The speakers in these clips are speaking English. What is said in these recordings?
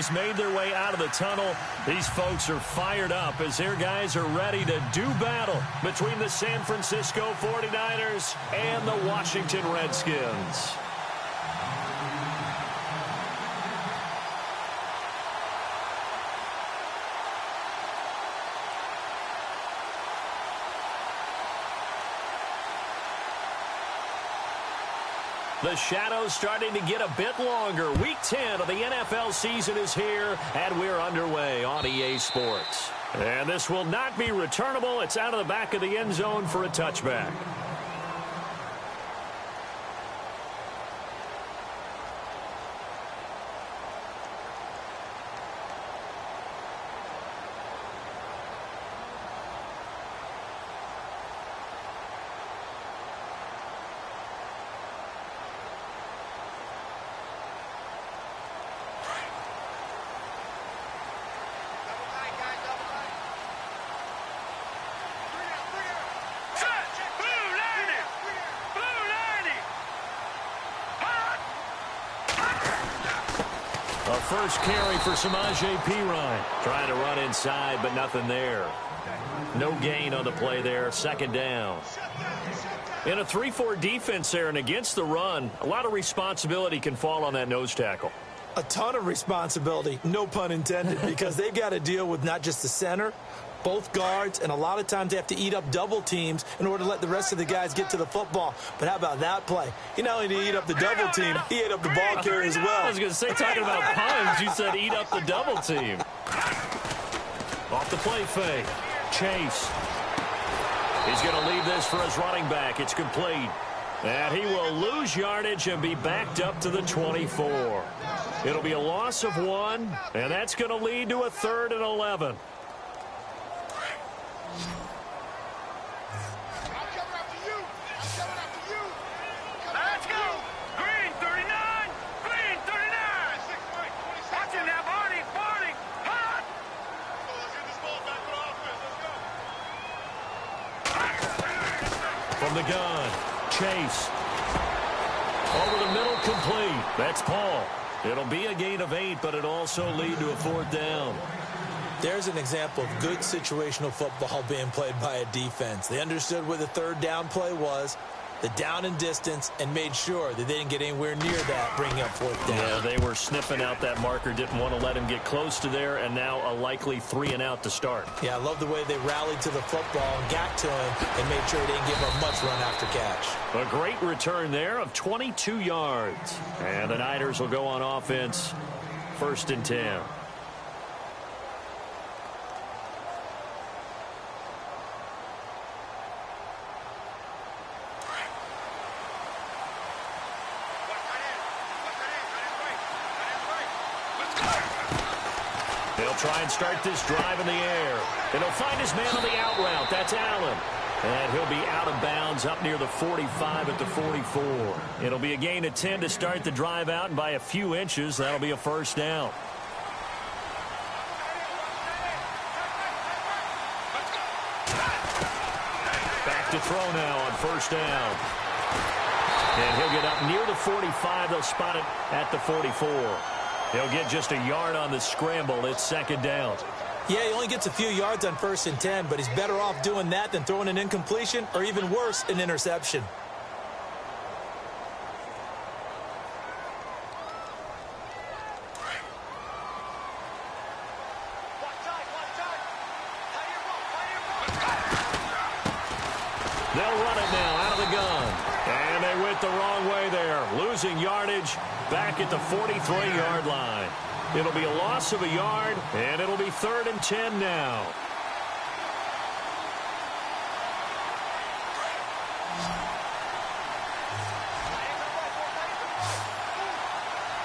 teams made their way out of the tunnel. These folks are fired up as their guys are ready to do battle between the San Francisco 49ers and the Washington Redskins. The shadow's starting to get a bit longer. Week 10 of the NFL season is here, and we're underway on EA Sports. And this will not be returnable. It's out of the back of the end zone for a touchback. First carry for Samaje Perine. Trying to run inside, but nothing there. No gain on the play there. Second down. In a 3-4 defense there and against the run, a lot of responsibility can fall on that nose tackle. A ton of responsibility, no pun intended, because they've got to deal with not just the center, both guards, and a lot of times they have to eat up double teams in order to let the rest of the guys get to the football. But how about that play? He not only did he eat up the double team, he ate up the ball carrier as well. I was going to say, talking about puns, you said eat up the double team. Off the play fake. Chase. He's going to leave this for his running back. It's complete. And he will lose yardage and be backed up to the 24. It'll be a loss of 1, and that's going to lead to a 3rd and 11. From the gun, Chase. Over the middle, complete. That's Paul. It'll be a gain of 8, but it also lead to a 4th down. There's an example of good situational football being played by a defense. They understood where the 3rd down play was, the down and distance, and made sure that they didn't get anywhere near that, bringing up 4th down. Yeah, they were sniffing out that marker, didn't want to let him get close to there, and now a likely 3 and out to start. Yeah, I love the way they rallied to the football and got to him and made sure they didn't give him much run after catch. A great return there of 22 yards. And the Niners will go on offense, 1st and 10. They'll try and start this drive in the air. And he'll find his man on the out route. That's Allen. And he'll be out of bounds up near the 45 at the 44. It'll be a gain of 10 to start the drive out, and by a few inches, that'll be a 1st down. Back to throw now on 1st down. And he'll get up near the 45. They'll spot it at the 44. He'll get just a yard on the scramble. It's 2nd down. Yeah, he only gets a few yards on 1st and 10, but he's better off doing that than throwing an incompletion or, even worse, an interception. They'll run it now out of the gun. And they went the wrong way there, losing yardage back at the 43-yard line. It'll be a loss of a yard, and it'll be 3rd and 10 now.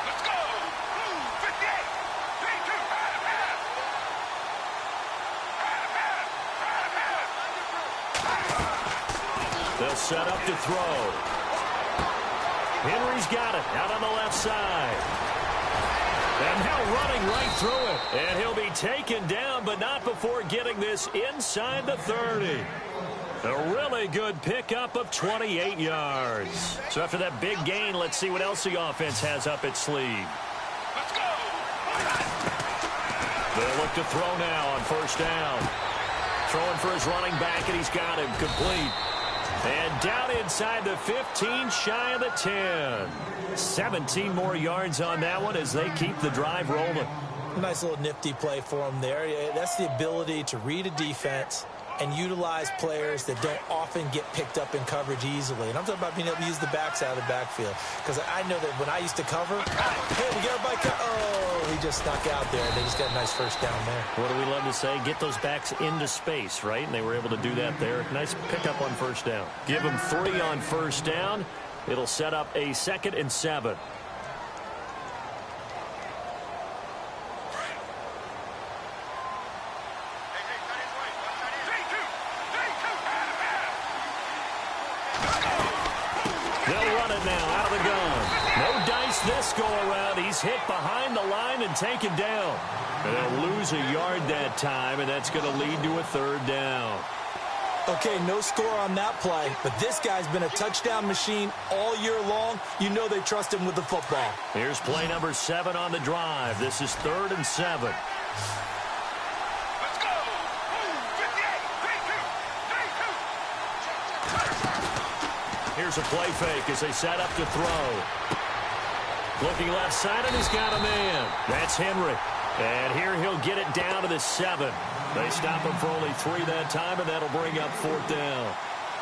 Let's go! Blue 58! 3-2, They'll set up to throw. Henry's got it out on the left side. And now running right through it. And he'll be taken down, but not before getting this inside the 30. A really good pickup of 28 yards. So after that big gain, let's see what else the offense has up its sleeve. Let's go! They'll look to throw now on first down. Throwing for his running back, and he's got him complete. And down inside the 15, shy of the 10. 17 more yards on that one as they keep the drive rolling. Nice little nifty play for him there. That's the ability to read a defense and utilize players that don't often get picked up in coverage easily. And I'm talking about being able to use the backs out of the backfield. Because I know that when I used to cover, hey, we get everybody oh, he just snuck out there. They just got a nice first down there. What do we love to say? Get those backs into space, right? And they were able to do that there. Nice pickup on first down. Give them 3 on first down. It'll set up a 2nd and 7. They'll run it now out of the gun. No dice this go-around. He's hit behind the line and taken down. And they'll lose a yard that time, and that's going to lead to a 3rd down. Okay, no score on that play, but this guy's been a touchdown machine all year long. You know they trust him with the football. Here's play number 7 on the drive. This is 3rd and 7. Here's a play fake as they set up to throw. Looking left side, and he's got a man. That's Henry. And here he'll get it down to the 7. They stop him for only 3 that time, and that'll bring up 4th down.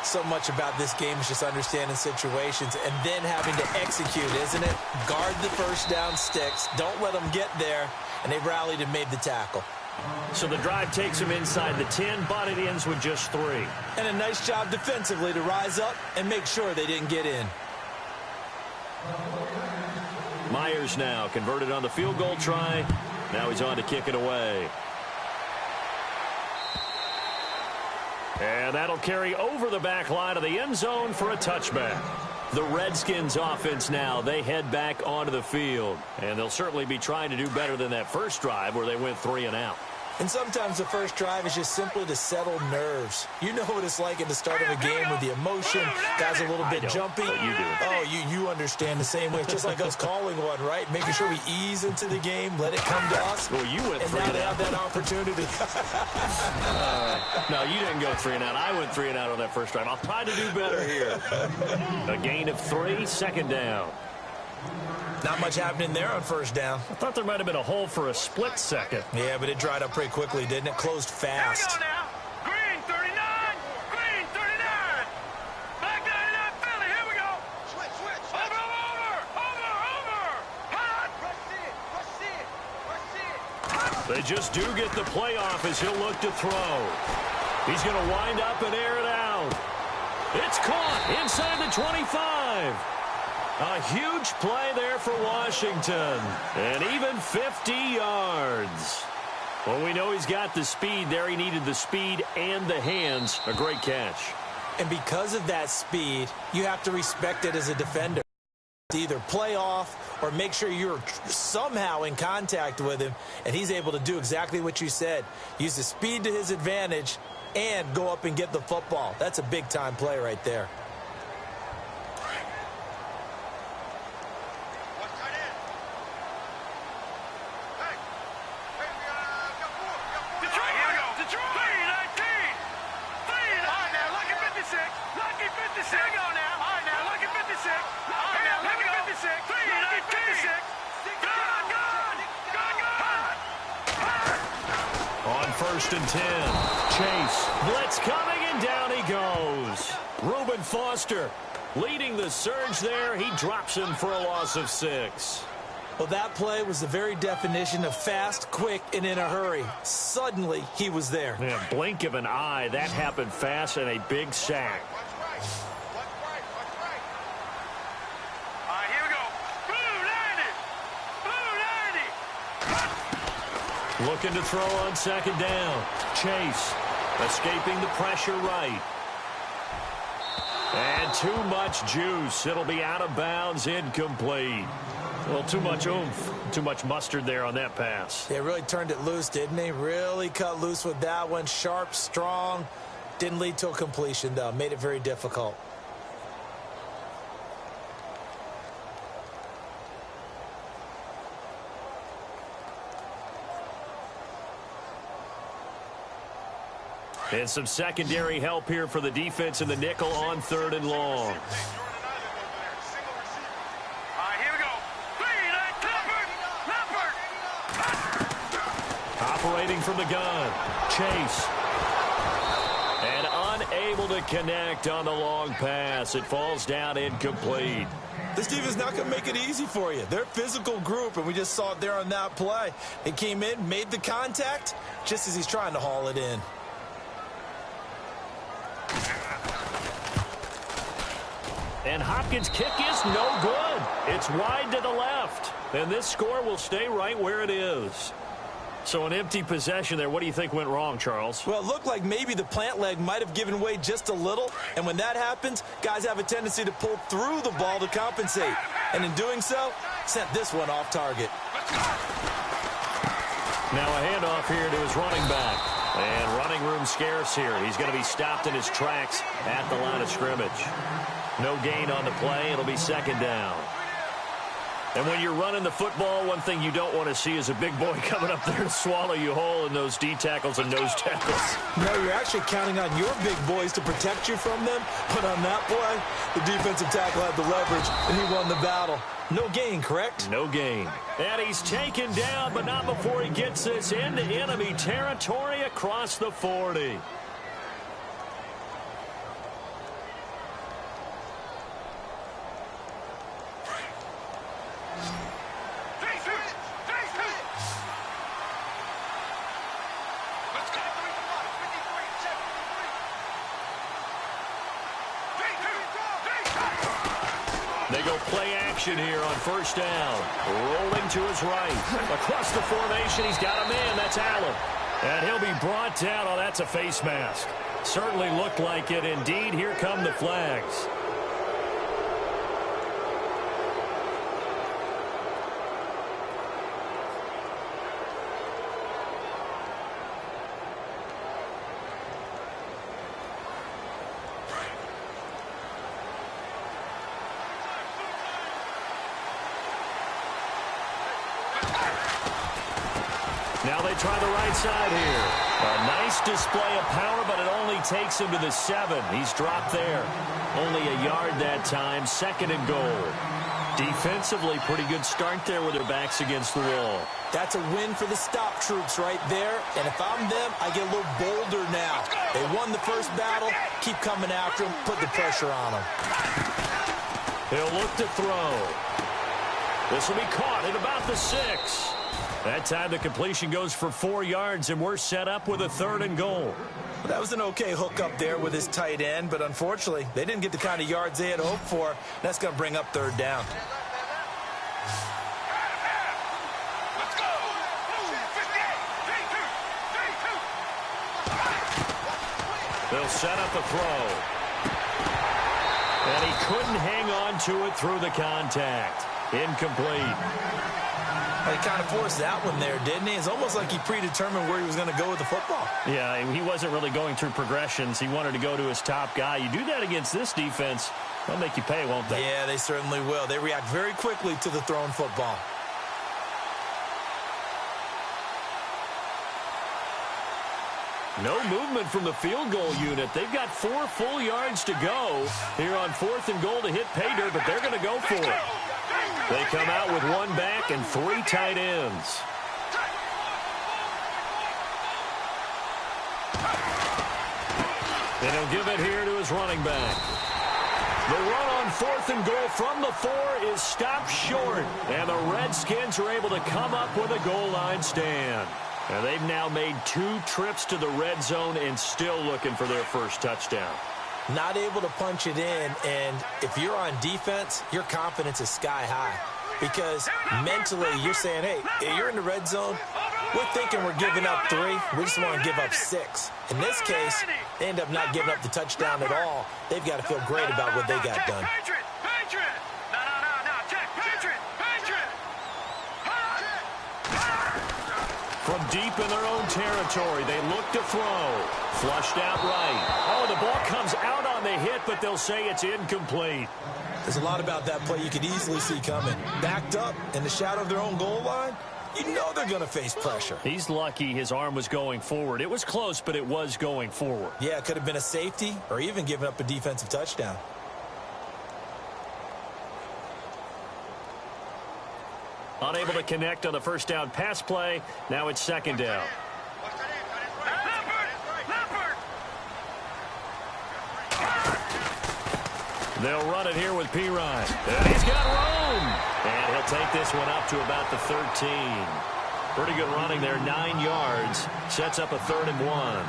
So much about this game is just understanding situations and then having to execute, isn't it? Guard the first down sticks. Don't let them get there. And they rallied and made the tackle. So the drive takes him inside the 10, but it ends with just 3. And a nice job defensively to rise up and make sure they didn't get in. Myers now converted on the field goal try. Now he's on to kick it away. And that'll carry over the back line of the end zone for a touchback. The Redskins offense now, they head back onto the field. And they'll certainly be trying to do better than that first drive where they went 3 and out. And sometimes the first drive is just simply to settle nerves. You know what it's like at the start of a game with the emotion. Guys a little bit jumpy. But you do. Oh, you understand the same way. It's just like us calling one, right? Making sure we ease into the game, let it come to us. Well, you went 3 and and now out. they have that opportunity. No, you didn't go 3 and out. I went 3 and out on that first drive. I'll try to do better here. A gain of 3, 2nd down. Not much happening there on first down. I thought there might have been a hole for a split second. Yeah, but it dried up pretty quickly, didn't it? Closed fast. Here we go now. Green 39. Green 39. Black 99 Philly. Here we go. Switch. Over. Hot. Rush it. They just do get the play off as he'll look to throw. He's going to wind up and air it out. It's caught inside the 25. A huge play there for Washington. And even 50 yards. Well, we know he's got the speed there. He needed the speed and the hands. A great catch. And because of that speed, you have to respect it as a defender. Either play off or make sure you're somehow in contact with him. And he's able to do exactly what you said. Use the speed to his advantage and go up and get the football. That's a big-time play right there. First and 10. Chase. Blitz coming, and down he goes. Reuben Foster leading the surge there. He drops him for a loss of 6. Well, that play was the very definition of fast, quick, and in a hurry. Suddenly, he was there. Yeah, blink of an eye. That happened fast and a big sack. Looking to throw on 2nd down. Chase escaping the pressure right. And too much juice. It'll be out of bounds, incomplete. Well, too much oomph, too much mustard there on that pass. They really turned it loose, didn't they? Really cut loose with that one. Sharp, strong. Didn't lead to a completion, though. Made it very difficult. And some secondary help here for the defense in the nickel on 3rd and long. Operating from the gun, Chase. And unable to connect on the long pass. It falls down incomplete. This defense is not going to make it easy for you. They're a physical group, and we just saw it there on that play. It came in, made the contact, just as he's trying to haul it in. And Hopkins' kick is no good. It's wide to the left. And this score will stay right where it is. So an empty possession there. What do you think went wrong, Charles? Well, it looked like maybe the plant leg might have given way just a little. And when that happens, guys have a tendency to pull through the ball to compensate. And in doing so, sent this one off target. Now a handoff here to his running back. And running room scarce here. He's going to be stopped in his tracks at the line of scrimmage. No gain on the play. It'll be 2nd down. And when you're running the football, one thing you don't want to see is a big boy coming up there to swallow you whole in those D tackles and nose tackles. No, you're actually counting on your big boys to protect you from them. But on that play, the defensive tackle had the leverage, and he won the battle. No gain, correct? No gain. And he's taken down, but not before he gets this into enemy territory across the 40. They go play action here on 1st down. Rolling to his right. Across the formation, he's got a man. That's Allen. And he'll be brought down. Oh, that's a face mask. Certainly looked like it. Indeed, here come the flags. Now they try the right side here. A nice display of power, but it only takes him to the 7. He's dropped there. Only a yard that time. 2nd and goal. Defensively, pretty good start there with their backs against the wall. That's a win for the stop troops right there. And if I'm them, I get a little bolder now. They won the first battle. Keep coming after them. Put the pressure on them. He'll look to throw. This will be caught at about the 6. That time the completion goes for 4 yards, and we're set up with a 3rd and goal. Well, that was an okay hook up there with his tight end, but unfortunately, they didn't get the kind of yards they had hoped for. That's going to bring up 3rd down. Let's go! 58, 3-2, 3-2. They'll set up a throw. And he couldn't hang on to it through the contact. Incomplete. He kind of forced that one there, didn't he? It's almost like he predetermined where he was going to go with the football. Yeah, he wasn't really going through progressions. He wanted to go to his top guy. You do that against this defense, they'll make you pay, won't they? Yeah, they certainly will. They react very quickly to the thrown football. No movement from the field goal unit. They've got 4 full yards to go here on 4th and goal to hit pay dirt, but they're going to go for it. They come out with 1 back and 3 tight ends. And he'll give it here to his running back. The run on 4th and goal from the 4 is stopped short. And the Redskins are able to come up with a goal line stand. And they've now made 2 trips to the red zone and still looking for their first touchdown. Not able to punch it in, and if you're on defense, your confidence is sky high. Because mentally, you're saying, hey, you're in the red zone. We're thinking we're giving up 3. We just want to give up 6. In this case, they end up not giving up the touchdown at all. They've got to feel great about what they got done. From deep in their own territory, they look to throw. Flushed out right. Oh, the ball comes out on the hit, but they'll say it's incomplete. There's a lot about that play you could easily see coming. Backed up in the shadow of their own goal line, You know they're going to face pressure. He's lucky his arm was going forward. It was close, but it was going forward. Yeah, it could have been a safety or even given up a defensive touchdown. Unable to connect on the first down pass play. Now it's second down. They'll run it here with Pirine. And he's got room. And he'll take this one up to about the 13. Pretty good running there, 9 yards. Sets up a 3rd and 1.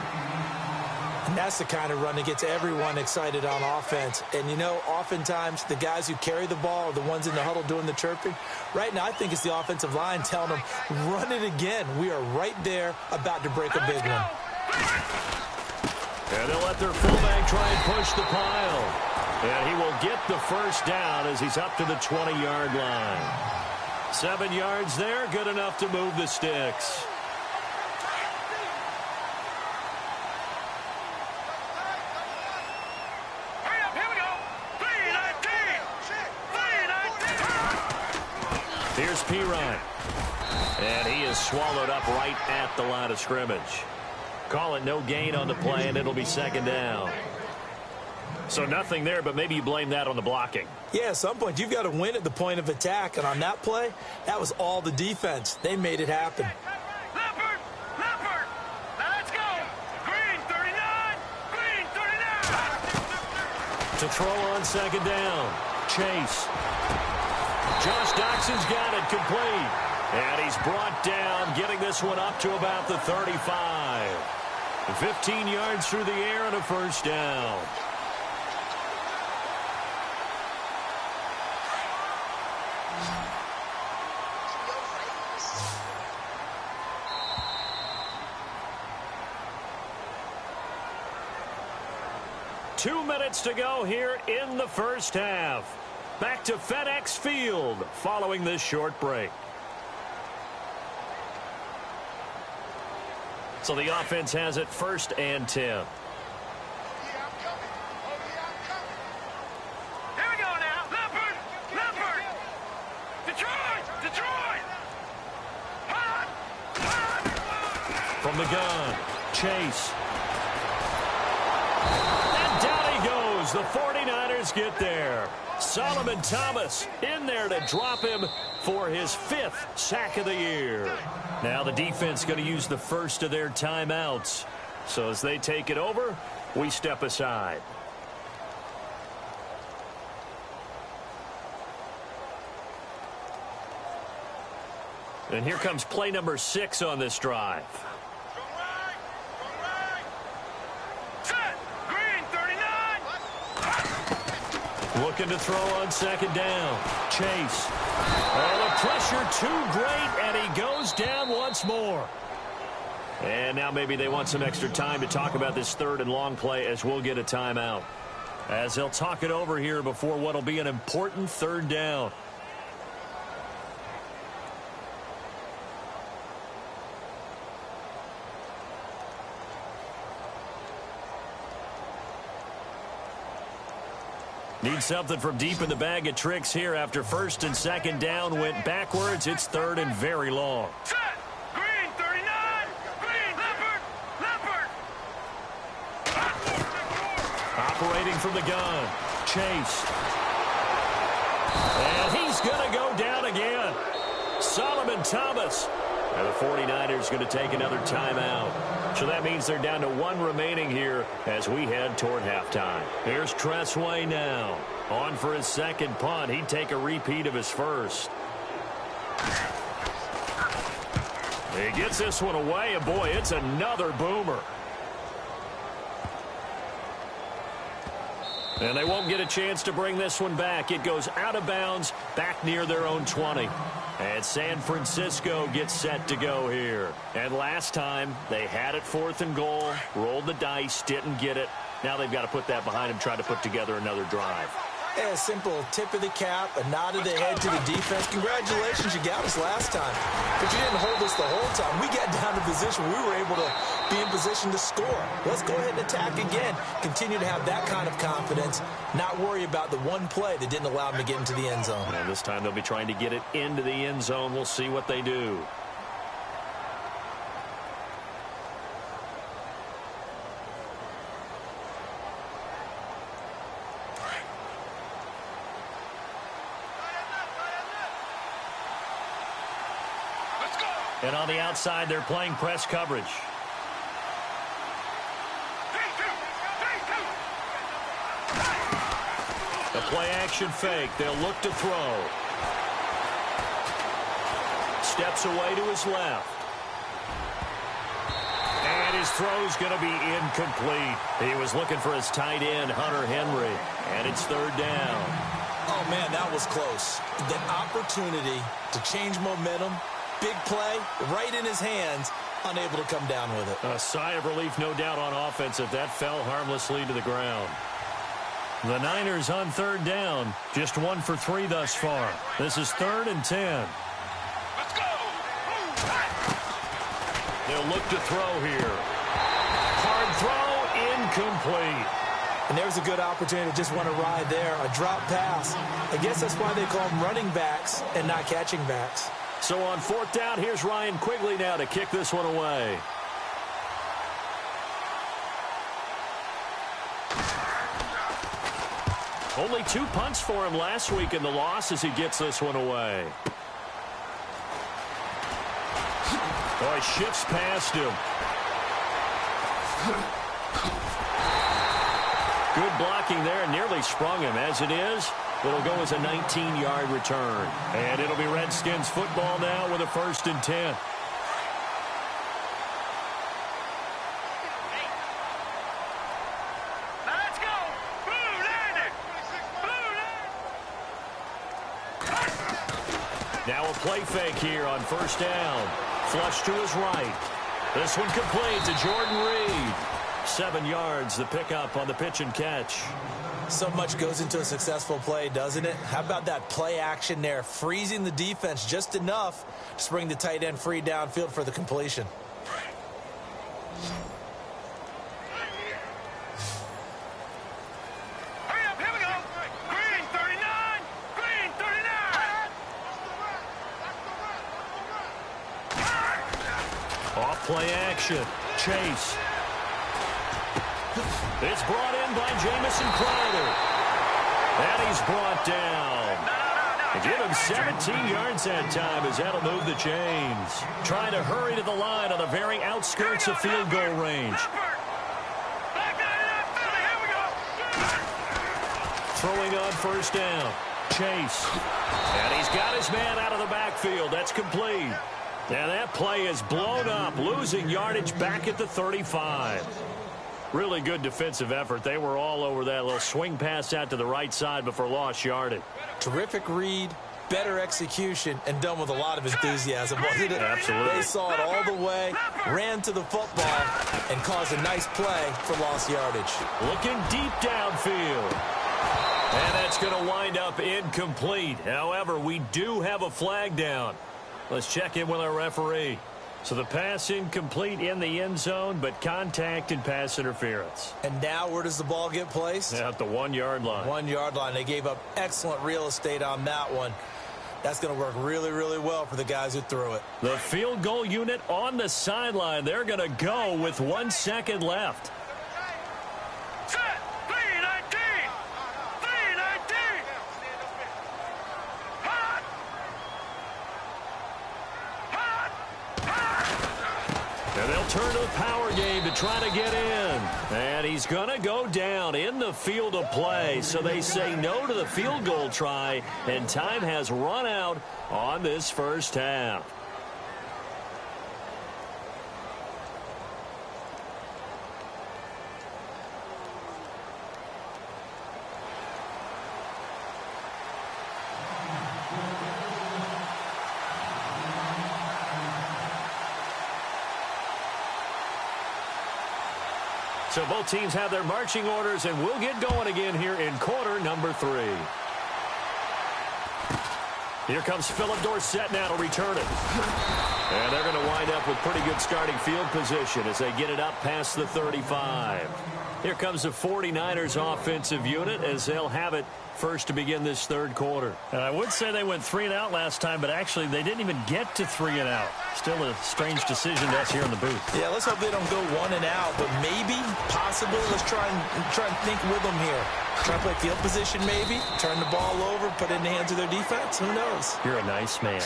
And that's the kind of run that gets everyone excited on offense. And, you know, oftentimes the guys who carry the ball are the ones in the huddle doing the chirping. Right now, I think it's the offensive line telling them, run it again. We are right there about to break a big one. And they'll let their fullback try and push the pile. And he will get the first down as he's up to the 20-yard line. 7 yards there, good enough to move the sticks. Hurry up, here we go. 3-19. Here's Pirine. And he is swallowed up right at the line of scrimmage. Call it no gain on the play, and it'll be second down. So nothing there, but maybe you blame that on the blocking. Yeah, at some point, you've got to win at the point of attack. And on that play, that was all the defense. They made it happen. Leopard! Now let's go! Green 39! Green 39! To throw on second down. Chase. Josh Doxson's got it complete. And he's brought down, getting this one up to about the 35. 15 yards through the air and a first down. Two minutes to go here in the first half. Back to FedEx Field following this short break. So the offense has it 1st and 10. Here we go now. Leopard! Detroit! From the gun, Chase. And down he goes. The 49ers get there. Solomon Thomas in there to drop him for his 5th sack of the year. Now the defense going to use the first of their timeouts. So as they take it over, we step aside. And here comes play number 6 on this drive. Set! Green 39! Looking to throw on second down. Chase. Oh, the pressure too great, and he goes down once more. And now maybe they want some extra time to talk about this 3rd and long play as we'll get a timeout. As they'll talk it over here before what will be an important 3rd down. Need something from deep in the bag of tricks here after 1st and 2nd down went backwards. It's 3rd and very long. Set! Green 39! Green! Leopard! Operating from the gun. Chase. And he's going to go down again. Solomon Thomas. And the 49ers going to take another timeout. So that means they're down to 1 remaining here as we head toward halftime. Here's Tressway now. On for his 2nd punt. He'd take a repeat of his 1st. He gets this one away, and boy, it's another boomer. And they won't get a chance to bring this one back. It goes out of bounds back near their own 20. And San Francisco gets set to go here. And last time, they had it 4th and goal, rolled the dice, didn't get it. Now they've got to put that behind them, try to put together another drive. Yeah, a simple tip of the cap, a nod of the head to the defense. Congratulations, you got us last time. But you didn't hold us the whole time. We got down to position where we were able to be in position to score. Let's go ahead and attack again. Continue to have that kind of confidence, not worry about the one play that didn't allow them to get into the end zone. And this time they'll be trying to get it into the end zone. We'll see what they do. And on the outside, they're playing press coverage. The play-action fake. They'll look to throw. Steps away to his left. And his throw's going to be incomplete. He was looking for his tight end, Hunter Henry. And it's third down. Oh, man, that was close. The opportunity to change momentum, big play, right in his hands, unable to come down with it. A sigh of relief, no doubt, on offense if that fell harmlessly to the ground. The Niners on third down, just 1 for 3 thus far. This is 3rd and 10. Let's go. They'll look to throw here. Hard throw, incomplete. And there's a good opportunity to just want to ride there, a drop pass. I guess that's why they call them running backs and not catching backs. So on 4th down, here's Ryan Quigley now to kick this one away. Only 2 punts for him last week in the loss as he gets this one away. Oh, he shifts past him. Good blocking there, nearly sprung him. As it is, it'll go as a 19-yard return. And it'll be Redskins football now with a 1st and 10. Let's go. Blue landed. Now a play fake here on 1st down. Flush to his right. This one complete to Jordan Reed. 7 yards, the pickup on the pitch and catch. So much goes into a successful play, doesn't it? How about that play action there, freezing the defense just enough to bring the tight end free downfield for the completion. Hurry up, here we go. Green 39. Green 39. Off play action. Chase. It's brought in by Jamison Crowder. And he's brought down. Give him 17 yards that time as that'll move the chains. Trying to hurry to the line on the very outskirts of field goal range. Throwing on 1st down. Chase. And he's got his man out of the backfield. That's complete. And that play is blown up, losing yardage back at the 35. Really good defensive effort. They were all over that little swing pass out to the right side before lost yardage. Terrific read, better execution, and done with a lot of enthusiasm, wasn't it? Absolutely. They saw it all the way, ran to the football, and caused a nice play for lost yardage. Looking deep downfield. And that's going to wind up incomplete. However, we do have a flag down. Let's check in with our referee. So the pass incomplete in the end zone, but contact and pass interference. And now where does the ball get placed? At the 1-yard line. 1-yard line. They gave up excellent real estate on that one. That's going to work really, really well for the guys who threw it. The field goal unit on the sideline. They're going to go with 1 second left. Set. 319. 319. Hot. Hot. And they'll turn to the power game to try to get in. And he's going to go down in the field of play. So they say no to the field goal try. And time has run out on this first half. So both teams have their marching orders, and we'll get going again here in quarter number 3. Here comes Philip Dorsett now to return it. And they're going to wind up with pretty good starting field position as they get it up past the 35. Here comes the 49ers offensive unit as they'll have it first to begin this third quarter. And I would say they went 3 and out last time, but actually they didn't even get to 3 and out. Still a strange decision to us here in the booth. Yeah, let's hope they don't go 1 and out, but maybe, possibly, let's try and think with them here. Try to play field position maybe, turn the ball over, put it in the hands of their defense. Who knows? You're a nice man.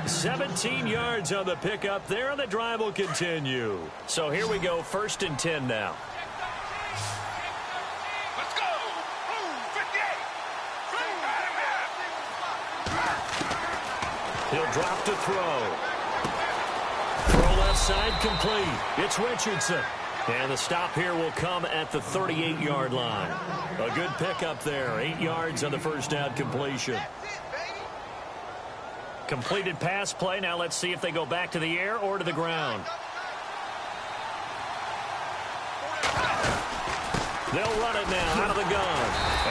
17 yards on the pickup there, and the drive will continue. So here we go, 1st and 10 now. Let's go. Blue 58. He'll drop to throw. Throw left side complete. It's Richardson. And the stop here will come at the 38-yard line. A good pickup there. 8 yards on the first down completion. Completed pass play. Now let's see if they go back to the air or to the ground. They'll run it now out of the gun.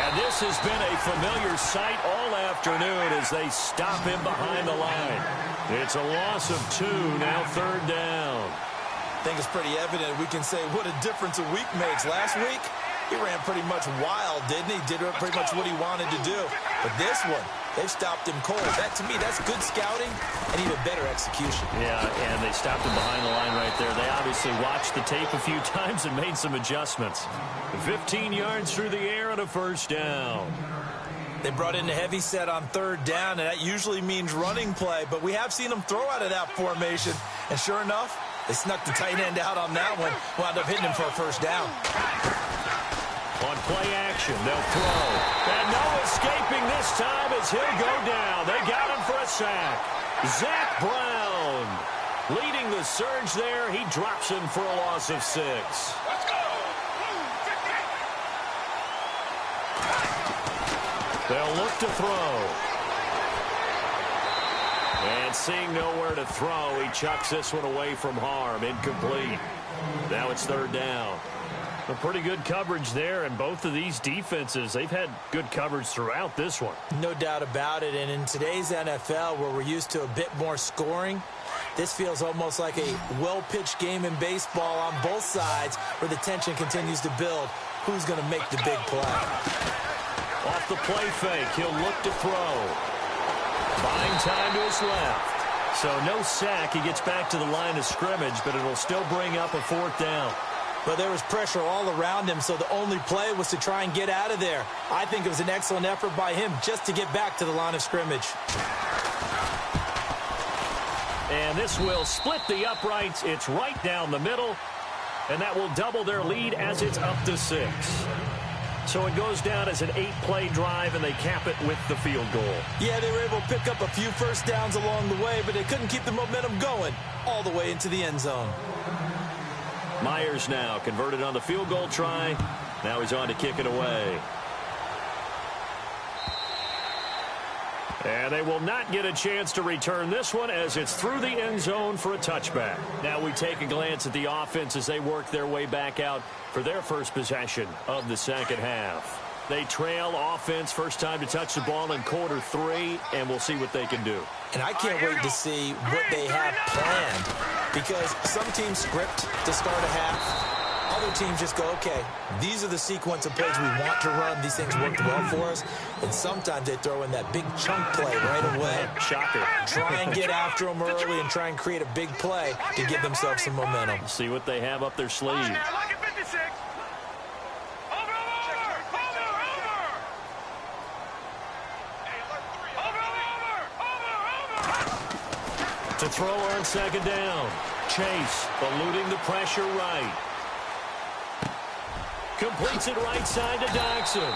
And this has been a familiar sight all afternoon as they stop him behind the line. It's a loss of 2, now 3rd down. I think it's pretty evident. We can say what a difference a week makes. Last week, he ran pretty much wild, didn't he? Did pretty much what he wanted to do. But this one, they've stopped him cold. That, to me, that's good scouting and even better execution. Yeah, and they stopped him behind the line right there. They obviously watched the tape a few times and made some adjustments. 15 yards through the air and a 1st down. They brought in a heavy set on 3rd down, and that usually means running play. But we have seen them throw out of that formation. And sure enough, they snuck the tight end out on that one. Wound up hitting him for a 1st down. On play action, they'll throw. And no escaping this time as he'll go down. They got him for a sack. Zach Brown leading the surge there. He drops him for a loss of 6. Let's go. Blue 58. They'll look to throw. And seeing nowhere to throw, he chucks this one away from harm. Incomplete. Now it's 3rd down. A pretty good coverage there, and both of these defenses, they've had good coverage throughout this one. No doubt about it, and in today's NFL, where we're used to a bit more scoring, this feels almost like a well-pitched game in baseball on both sides, where the tension continues to build. Who's going to make the big play? Off the play fake, he'll look to throw. Buying time to his left. So no sack. He gets back to the line of scrimmage, but it'll still bring up a 4th down. But there was pressure all around him, so the only play was to try and get out of there. I think it was an excellent effort by him just to get back to the line of scrimmage. And this will split the uprights. It's right down the middle, and that will double their lead as it's up to 6. So it goes down as an 8-play drive, and they cap it with the field goal. Yeah, they were able to pick up a few 1st downs along the way, but they couldn't keep the momentum going all the way into the end zone. Myers now converted on the field goal try. Now he's on to kick it away. And they will not get a chance to return this one as it's through the end zone for a touchback. Now we take a glance at the offense as they work their way back out for their first possession of the 2nd half. They trail offense, first time to touch the ball in quarter 3, and we'll see what they can do. And I can't wait to see what they have planned, because some teams script to start a half. Other teams just go, okay, these are the sequence of plays we want to run. These things worked well for us. And sometimes they throw in that big chunk play right away. Shocker. Try and get after them early and try and create a big play to give themselves some momentum. See what they have up their sleeve. To throw on 2nd down. Chase eluding the pressure right. Completes it right side to Doxson.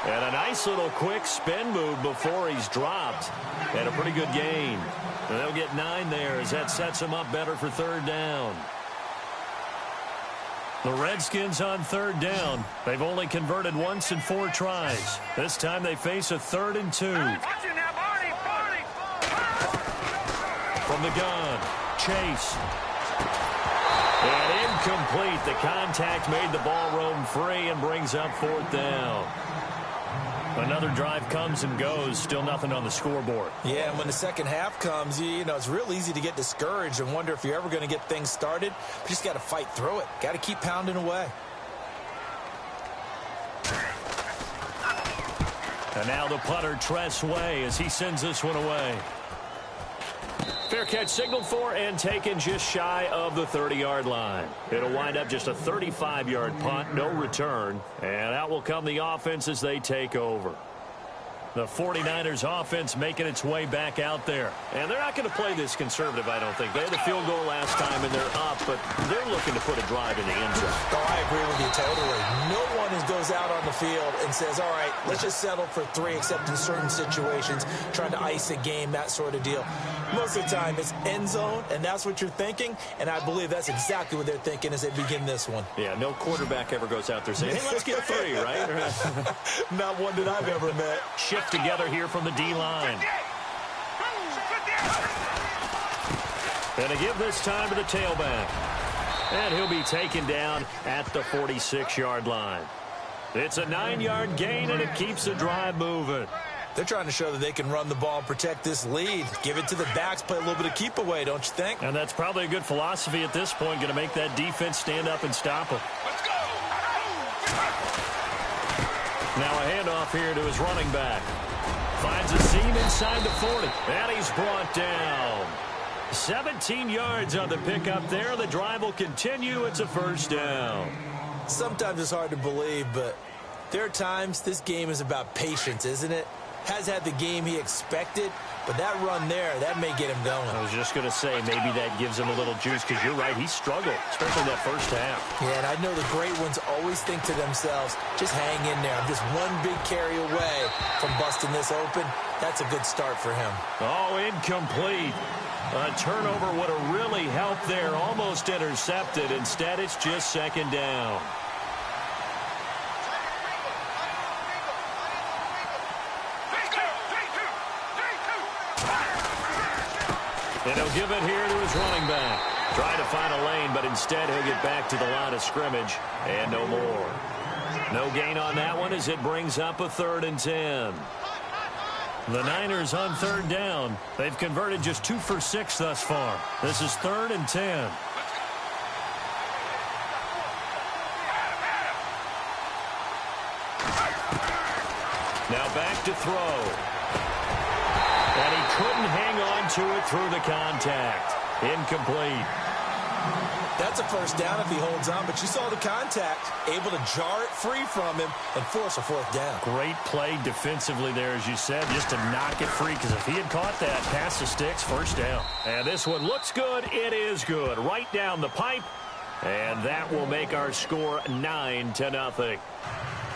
And a nice little quick spin move before he's dropped. And a pretty good gain. And they'll get 9 there as that sets him up better for 3rd down. The Redskins on 3rd down. They've only converted once in 4 tries. This time they face a 3rd and 2. From the gun, Chase. And incomplete. The contact made the ball roam free and brings up 4th down. Another drive comes and goes. Still nothing on the scoreboard. Yeah, and when the 2nd half comes, you know, it's real easy to get discouraged and wonder if you're ever going to get things started. But you just got to fight through it. Got to keep pounding away. And now the punter, Tress Way, as he sends this one away. Fair catch signaled for and taken just shy of the 30-yard line. It'll wind up just a 35-yard punt, no return. And out will come the offense as they take over. The 49ers offense making its way back out there. And they're not going to play this conservative, I don't think. They had the field goal last time, and they're up, but they're looking to put a drive in the end zone. Oh, I agree with you totally. No one goes out on the field and says, all right, let's just settle for 3, except in certain situations, trying to ice a game, that sort of deal. Most of the time, it's end zone, and that's what you're thinking, and I believe that's exactly what they're thinking as they begin this one. Yeah, no quarterback ever goes out there saying, hey, let's get 3, right? Not one that I've ever met. Shift together here from the D-line. And to give this time to the tailback. And he'll be taken down at the 46-yard line. It's a 9-yard gain, and it keeps the drive moving. They're trying to show that they can run the ball and protect this lead. Give it to the backs, play a little bit of keep away, don't you think? And that's probably a good philosophy at this point, going to make that defense stand up and stop them. Let's go. Now a handoff here to his running back. Finds a seam inside the 40. And he's brought down. 17 yards on the pickup there. The drive will continue. It's a first down. Sometimes it's hard to believe, but there are times this game is about patience, isn't it? Has had the game he expected, but that run there, that may get him going. I was just going to say, maybe that gives him a little juice, because you're right, he struggled, especially that first half. Yeah, and I know the great ones always think to themselves, just hang in there. I'm just one big carry away from busting this open. That's a good start for him. Oh, incomplete. A turnover would have really helped there, almost intercepted. Instead, it's just second down. And he'll give it here to his running back. Trying to find a lane, but instead he'll get back to the line of scrimmage. And no more. No gain on that one as it brings up a 3rd and 10. The Niners on 3rd down. They've converted just 2 for 6 thus far. This is 3rd and 10. Now back to throw. And he couldn't hang on to it through the contact. Incomplete. That's a first down if he holds on, but you saw the contact, able to jar it free from him and force a 4th down. Great play defensively there, as you said, just to knock it free, because if he had caught that, past the sticks, first down. And this one looks good. It is good. Right down the pipe. And that will make our score 9-0.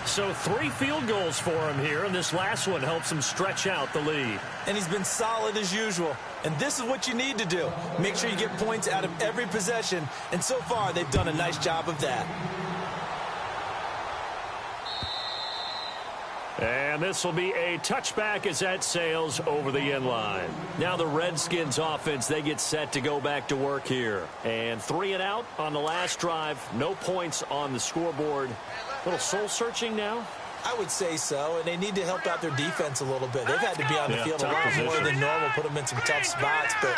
So 3 field goals for him here, and this last one helps him stretch out the lead. And he's been solid as usual. And this is what you need to do. Make sure you get points out of every possession. And so far, they've done a nice job of that. And this will be a touchback as that sails over the end line. Now the Redskins offense, they get set to go back to work here. And 3 and out on the last drive. No points on the scoreboard. A little soul-searching now? I would say so, and they need to help out their defense a little bit. They've had to be on the field a lot more than normal, put them in some tough spots. But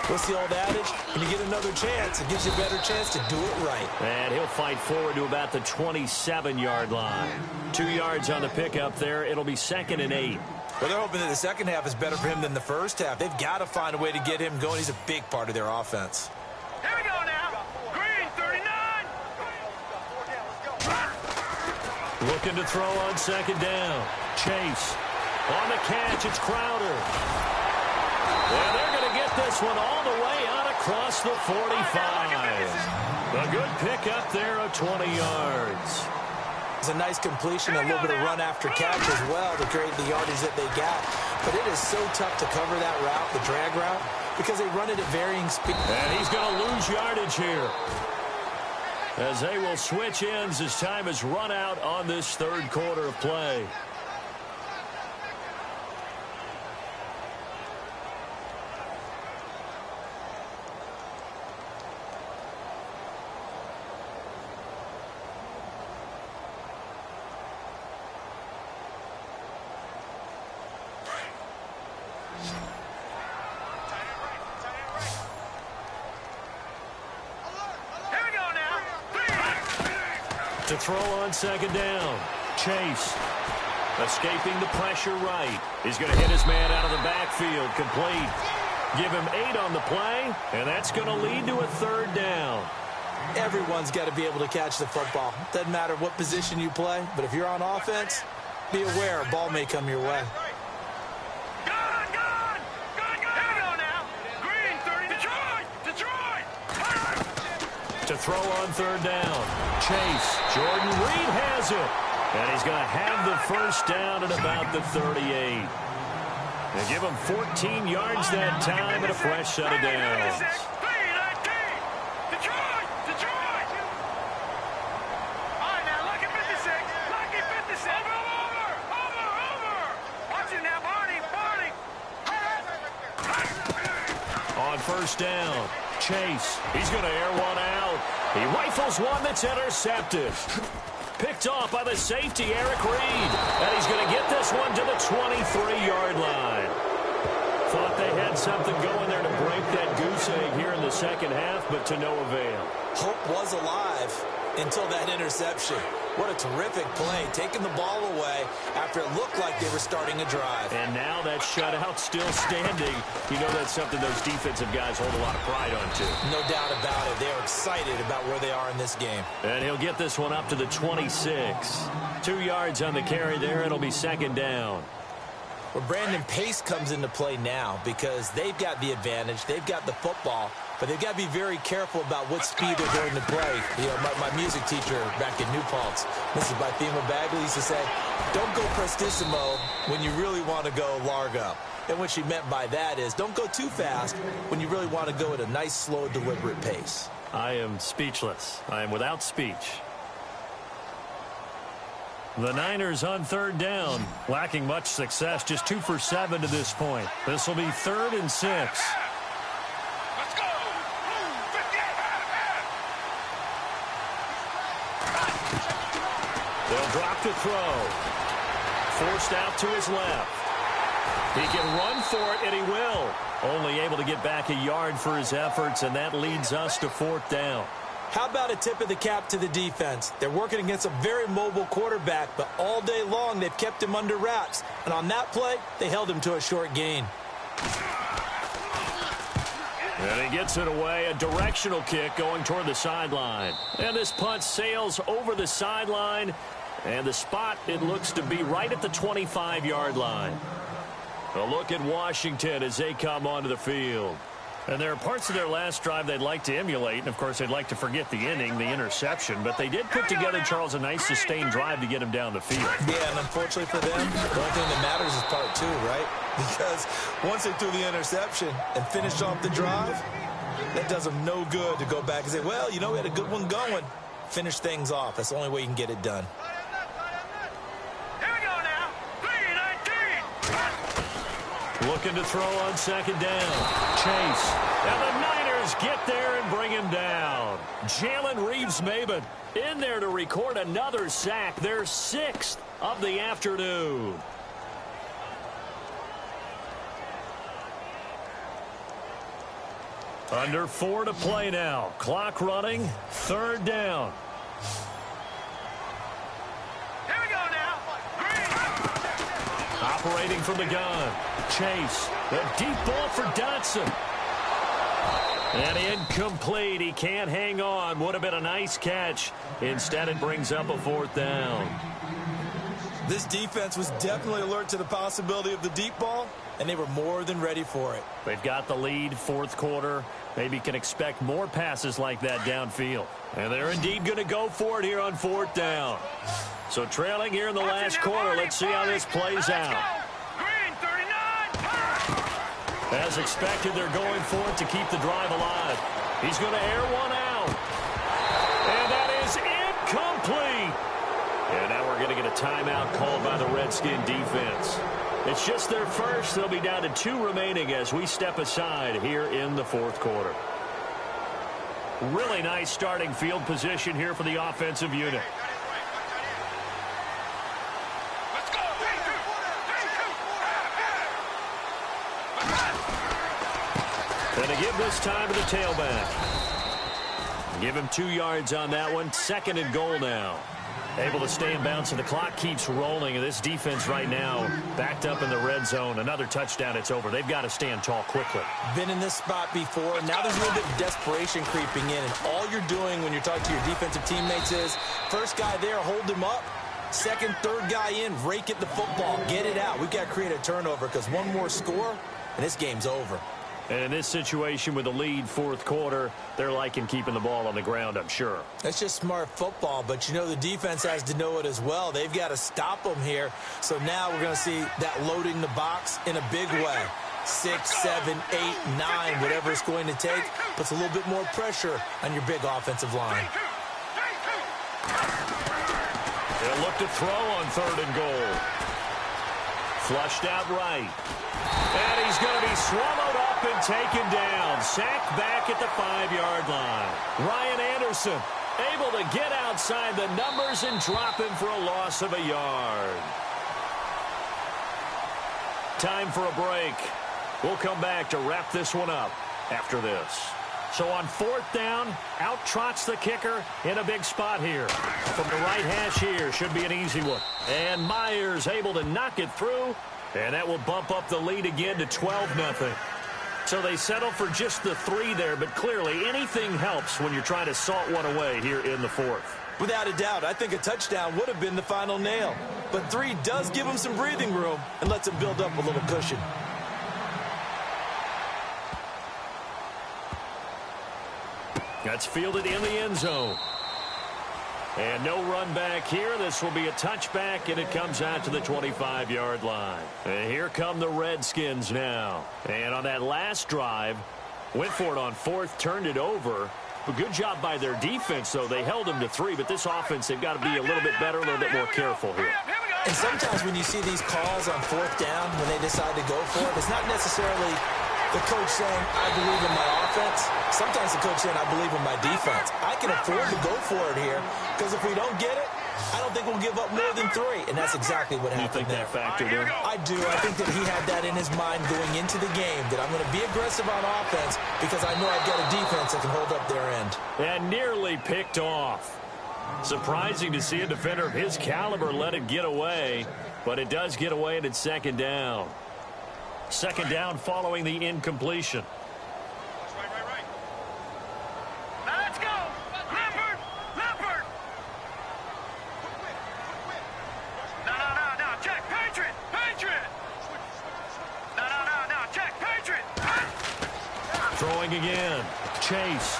what's the old adage? When you get another chance, it gives you a better chance to do it right. And he'll fight forward to about the 27-yard line. 2 yards on the pickup there. It'll be 2nd and 8. Well, they're hoping that the second half is better for him than the first half. They've got to find a way to get him going. He's a big part of their offense. Here we go now. Green, 39. Looking to throw on 2nd down. Chase. On the catch, it's Crowder. And they're going to get this one all the way out across the 45. A good pickup there of 20 yards. It's a nice completion, a little bit of run after catch as well to create the yardage that they got. But it is so tough to cover that route, the drag route, because they run it at varying speeds. And he's going to lose yardage here, as they will switch ends as time is run out on this 3rd quarter of play. To throw on 2nd down. Chase. Escaping the pressure right. He's going to hit his man out of the backfield. Complete. Give him 8 on the play, and that's going to lead to a 3rd down. Everyone's got to be able to catch the football. Doesn't matter what position you play, but if you're on offense, be aware a ball may come your way. To throw on 3rd down. Chase. Jordan Reed has it. And he's going to have the 1st down at about the 38. They give him 14 yards that time and a fresh set of downs. On 1st down, Chase. He's going to air one out. He rifles one that's intercepted. Picked off by the safety, Eric Reed. And he's going to get this one to the 23-yard line. Thought they had something going there to break that goose egg here in the second half, but to no avail. Hope was alive until that interception. What a terrific play, taking the ball away after it looked like they were starting a drive. And now that shutout still standing. You know that's something those defensive guys hold a lot of pride on, too. No doubt about it. They are excited about where they are in this game. And he'll get this one up to the 26. 2 yards on the carry there. It'll be 2nd down. Well, Brandon, pace comes into play now because they've got the advantage. They've got the football, but they've got to be very careful about what speed they're going to play. You know, my music teacher back in New Paltz, Mrs. Bythema Bagley, used to say, don't go prestissimo when you really want to go largo. And what she meant by that is don't go too fast when you really want to go at a nice, slow, deliberate pace. I am speechless. I am without speech. The Niners on 3rd down, lacking much success, just 2 for 7 to this point. This will be 3rd and 6. Let's go. 58. They'll drop to throw. Forced out to his left. He can run for it, and he will. Only able to get back a yard for his efforts, and that leads us to 4th down. How about a tip of the cap to the defense? They're working against a very mobile quarterback, but all day long they've kept him under wraps. And on that play, they held him to a short gain. And he gets it away, a directional kick going toward the sideline. And this punt sails over the sideline, and the spot, it looks to be right at the 25-yard line. A look at Washington as they come onto the field. And there are parts of their last drive they'd like to emulate. And, of course, they'd like to forget the inning, the interception. But they did put together, Charles, a nice sustained drive to get him down the field. Yeah, and unfortunately for them, the only thing that matters is part 2, right? Because once they threw the interception and finished off the drive, that does them no good to go back and say, well, you know, we had a good one going. Finish things off. That's the only way you can get it done. Looking to throw on 2nd down. Chase. And the Niners get there and bring him down. Jalen Reeves-Maybin in there to record another sack. Their 6th of the afternoon. Under 4 to play now. Clock running. 3rd down. Operating from the gun. Chase. The deep ball for Dotson. And incomplete. He can't hang on. Would have been a nice catch. Instead, it brings up a 4th down. This defense was definitely alert to the possibility of the deep ball, and they were more than ready for it. They've got the lead, 4th quarter. Maybe can expect more passes like that downfield. And they're indeed going to go for it here on 4th down. So trailing here in the last quarter. Let's see how this plays out. As expected, they're going for it to keep the drive alive. He's going to air one out. And that is incomplete. And now we're going to get a timeout called by the Redskin defense. It's just their first. They'll be down to 2 remaining as we step aside here in the 4th quarter. Really nice starting field position here for the offensive unit. And to give this time to the tailback. Give him 2 yards on that one. 2nd and goal now. Able to stay in bounds, and the clock keeps rolling. And this defense right now backed up in the red zone. Another touchdown, it's over. They've got to stand tall quickly. Been in this spot before, and now there's a little bit of desperation creeping in. And all you're doing when you're talking to your defensive teammates is, first guy there, hold him up. Second, third guy in, rake at the football. Get it out. We've got to create a turnover because one more score, and this game's over. And in this situation with the lead fourth quarter, they're liking keeping the ball on the ground, I'm sure. That's just smart football, but you know the defense has to know it as well. They've got to stop them here. So now we're going to see that loading the box in a big way. 6, 7, 8, 9, whatever it's going to take, puts a little bit more pressure on your big offensive line. They'll look to throw on 3rd and goal. Flushed out right. And he's going to be swallowed up and taken down. Sacked back at the 5-yard line. Ryan Anderson able to get outside the numbers and drop him for a loss of a yard. Time for a break. We'll come back to wrap this one up after this. So on 4th down, out trots the kicker in a big spot here. From the right hash here, should be an easy one. And Myers able to knock it through. And that will bump up the lead again to 12-0. So they settle for just the 3 there, but clearly anything helps when you're trying to salt one away here in the 4th. Without a doubt, I think a touchdown would have been the final nail. But 3 does give them some breathing room and lets them build up a little cushion. That's fielded in the end zone. And no run back here. This will be a touchback, and it comes out to the 25-yard line. And here come the Redskins now. And on that last drive, went for it on 4th, turned it over. A good job by their defense, though. They held them to 3, but this offense, they've got to be a little bit better, a little bit more careful here. And sometimes when you see these calls on 4th down, when they decide to go for it, it's not necessarily the coach saying, I believe in my offense. Sometimes the coach saying, I believe in my defense. I can afford to go for it here because if we don't get it, I don't think we'll give up more than 3. And that's exactly what happened there. You think that factored in? I do. I think that he had that in his mind going into the game, that I'm going to be aggressive on offense because I know I've got a defense that can hold up their end. And nearly picked off. Surprising to see a defender of his caliber let it get away, but it does get away and it's 2nd down. 2nd down following the incompletion. Right. Now let's go. Leopard. No. Check. Patriot. No. Check. Patriot. Throwing again. Chase.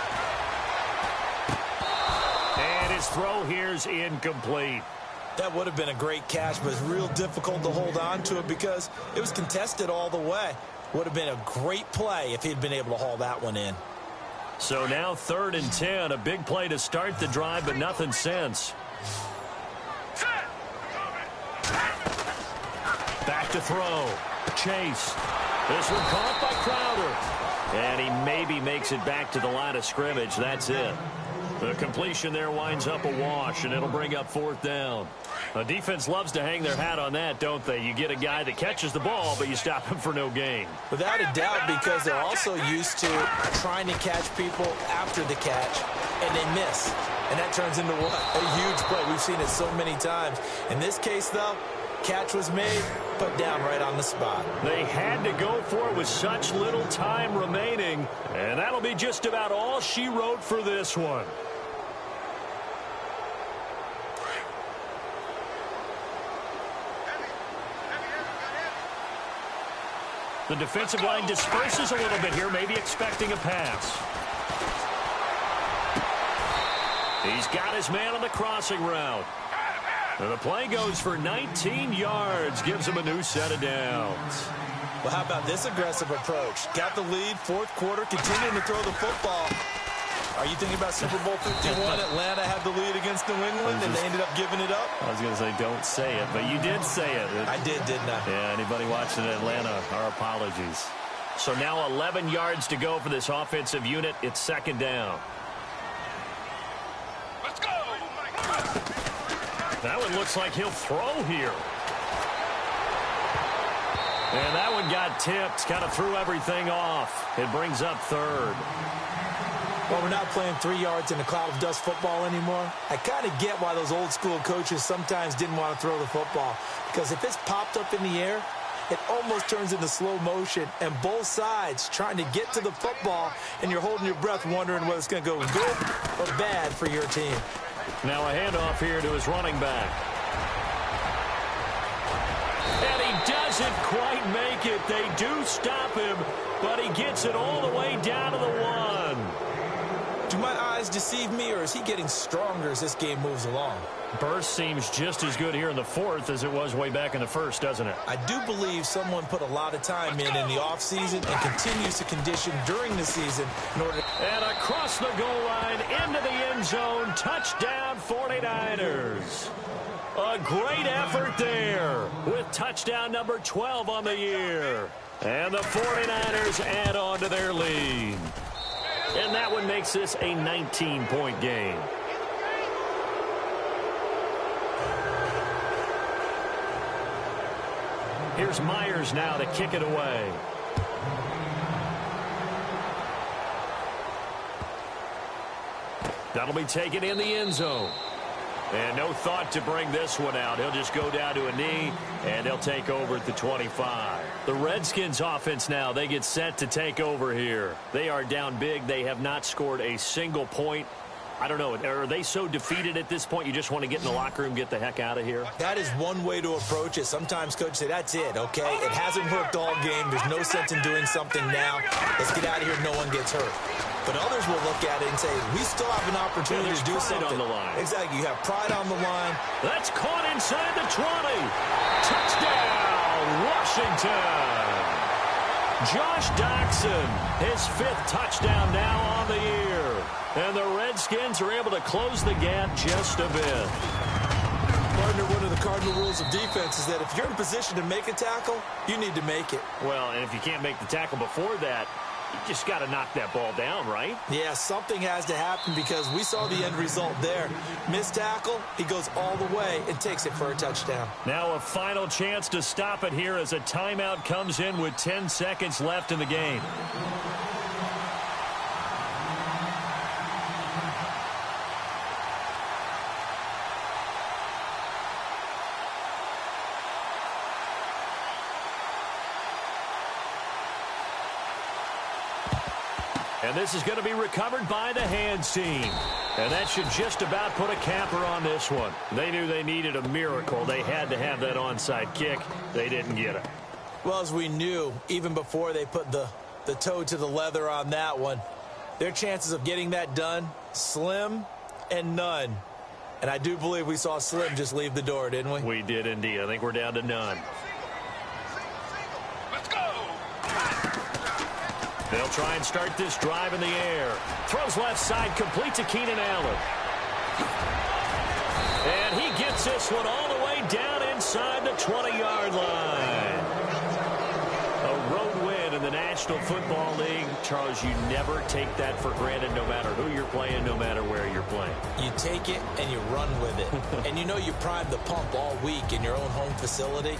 And his throw here's incomplete. That would have been a great catch, but it's real difficult to hold on to it because it was contested all the way. Would have been a great play if he'd been able to haul that one in. So now 3rd and 10, a big play to start the drive, but nothing since. Back to throw. Chase. This one caught by Crowder. And he maybe makes it back to the line of scrimmage. That's it. The completion there winds up a wash, and it'll bring up 4th down. A defense loves to hang their hat on that, don't they? You get a guy that catches the ball, but you stop him for no gain. Without a doubt, because they're also used to trying to catch people after the catch, and they miss. And that turns into what? A huge play. We've seen it so many times. In this case, though, catch was made, put down right on the spot. They had to go for it with such little time remaining, and that'll be just about all she wrote for this one. The defensive line disperses a little bit here, maybe expecting a pass. He's got his man on the crossing route. And the play goes for 19 yards, gives him a new set of downs. Well, how about this aggressive approach? Got the lead, 4th quarter, continuing to throw the football. Are you thinking about Super Bowl 51? Atlanta had the lead against New England, and they ended up giving it up? I was going to say, don't say it, but you did say it. I did, didn't I? Yeah, anybody watching Atlanta, our apologies. So now 11 yards to go for this offensive unit. It's 2nd down. Let's go. That one looks like he'll throw here. And that one got tipped, kind of threw everything off. It brings up 3rd. Well, we're not playing 3 yards in a cloud of dust football anymore. I kind of get why those old school coaches sometimes didn't want to throw the football. Because if it's popped up in the air, it almost turns into slow motion, and both sides trying to get to the football, and you're holding your breath wondering whether it's going to go good or bad for your team. Now a handoff here to his running back. And he doesn't quite make it. They do stop him, but he gets it all the way down to the 1. Do my eyes deceive me, or is he getting stronger as this game moves along? Burst seems just as good here in the 4th as it was way back in the 1st, doesn't it? I do believe someone put a lot of time in the offseason and continues to condition during the season in order. And across the goal line, into the end zone, touchdown 49ers. A great effort there with touchdown number 12 on the year. And the 49ers add on to their lead. And that one makes this a 19-point game. Here's Myers now to kick it away. That'll be taken in the end zone. And no thought to bring this one out. He'll just go down to a knee, and they'll take over at the 25. The Redskins offense now, they get set to take over here. They are down big. They have not scored a single point. I don't know. Are they so defeated at this point you just want to get in the locker room, get the heck out of here? That is one way to approach it. Sometimes coaches say, that's it, okay? It hasn't worked all game. There's no sense in doing something now. Let's get out of here. No one gets hurt. But others will look at it and say, we still have an opportunity to do something. On the line. Exactly. You have pride on the line. That's caught inside the 20. Touchdown, Washington. Josh Doxson, his 5th touchdown now on the year. And the Redskins are able to close the gap just a bit. Partner, one of the cardinal rules of defense is that if you're in position to make a tackle, you need to make it. Well, and if you can't make the tackle before that, you just got to knock that ball down, right? Yeah, something has to happen because we saw the end result there. Missed tackle, he goes all the way and takes it for a touchdown. Now a final chance to stop it here as a timeout comes in with 10 seconds left in the game. And this is going to be recovered by the hands team. And that should just about put a capper on this one. They knew they needed a miracle. They had to have that onside kick. They didn't get it. Well, as we knew, even before they put the toe to the leather on that one, their chances of getting that done, slim and none. And I do believe we saw Slim just leave the door, didn't we? We did indeed. I think we're down to none. They'll try and start this drive in the air. Throws left side, complete to Keenan Allen. And he gets this one all the way down inside the 20-yard line. A road win in the National Football League. Charles, you never take that for granted no matter who you're playing, no matter where you're playing. You take it and you run with it. And you know you primed the pump all week in your own home facility.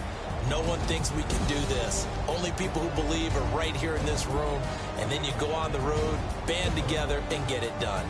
No one thinks we can do this. Only people who believe are right here in this room. And then you go on the road, band together, and get it done.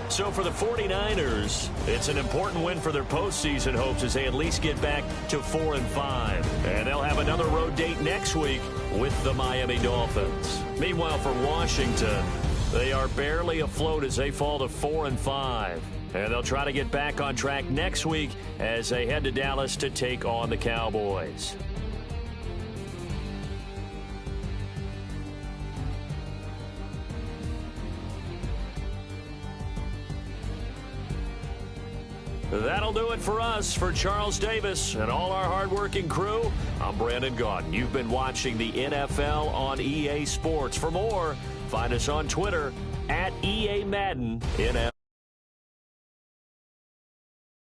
So for the 49ers, it's an important win for their postseason hopes as they at least get back to 4-5. And they'll have another road date next week with the Miami Dolphins. Meanwhile, for Washington, they are barely afloat as they fall to 4-5. And they'll try to get back on track next week as they head to Dallas to take on the Cowboys. That'll do it for us. For Charles Davis and all our hardworking crew, I'm Brandon Gaudin. You've been watching the NFL on EA Sports. For more, find us on Twitter @EA Madden NFL.